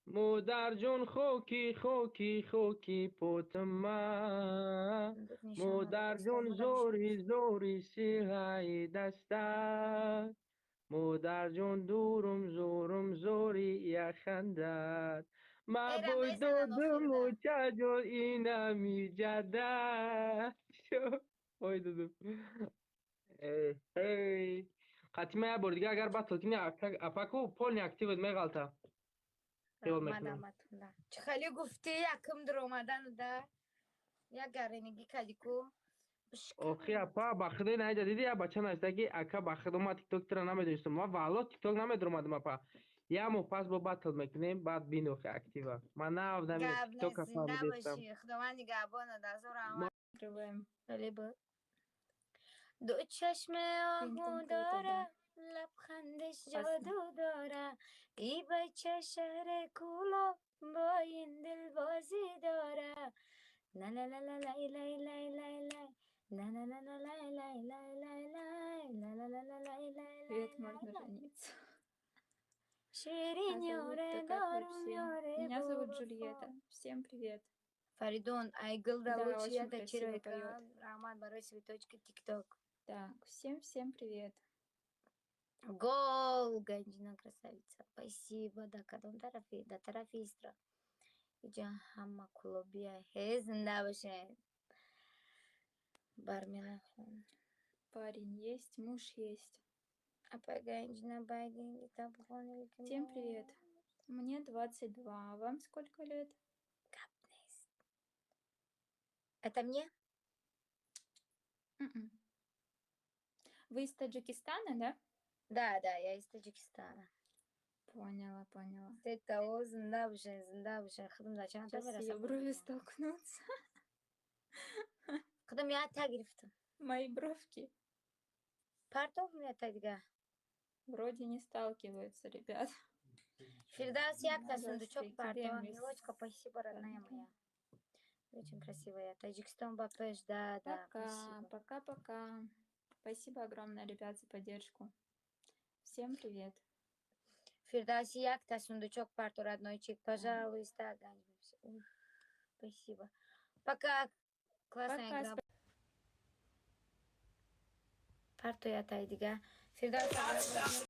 مادر جون خوکی خوکی خوکی پوتما مادر جون زوری زوری سیغای دستت مادر جون دورم زورم زوری یخندد ما بودم و چجور اینا می جده شو oy ای قطمه بار دیگه اگر بطل کنی اپاکو پولنی اکتیوت میغالتا آمدم چه خیلی گفتی یکم در آمدن ده یک گرینگی کلیکو اوخی اپا بخده نه دیدی یا بچه نشته که اکا بخده ما تیک توک ترا نمیدونستم ما والا تیک توک نمیدونم اپا یا مو پس با بطل میکنیم بعد بینو خی اکتیوا من نه آفدم اینو تیک توک اپا میدیستم خدا من نگهبانه در زور آمد خیلی بود دو چشم آهو داره لبخندش جادو داره ای بچه شهر کولا با این دل بازی داره لا لا لا لا لای لای لای لای لای لا لا لا لا لای لای لای لای لای لا لا لا لا لای لای Привет, можно жениться. شیرین یاره دارم یاره Меня зовут Джульетта. Всем привет. Фаридон, Айгыл да Да, лучше очень я до красиво Чиройка. поет. Роман Барой цветочки ТикТок. Так, всем привет. Гол, Ганджина красавица. Спасибо, да, кадом тарафи, да тарафистра. Иджа хамма клубия, хезнда баше. Бармила хон. Парень есть, муж есть. А по Ганджина байдинги табхони. Всем привет. Мне 22. А вам сколько лет? Капнес. Это мне? Вы из Таджикистана, да? Да, я из Таджикистана. Поняла. Сетао, зинда баше. Сейчас ее брови столкнутся. Кадом я тагрифту. Мои бровки Партов меня тогда. вроде не сталкиваются, ребят. Фирдас, як-то Надо сундучок партов. эпидемию Ангелочка, спасибо, родная моя. Очень красивая. Таджикистан, Бапеш, да, спасибо. Пока. Спасибо огромное, ребят, за поддержку. Всем привет. Фирдас, як-то сундучок парту, роднойчик, пожалуйста. Спасибо. Пока. Классная игра. Парту я тайдига. Фирдас,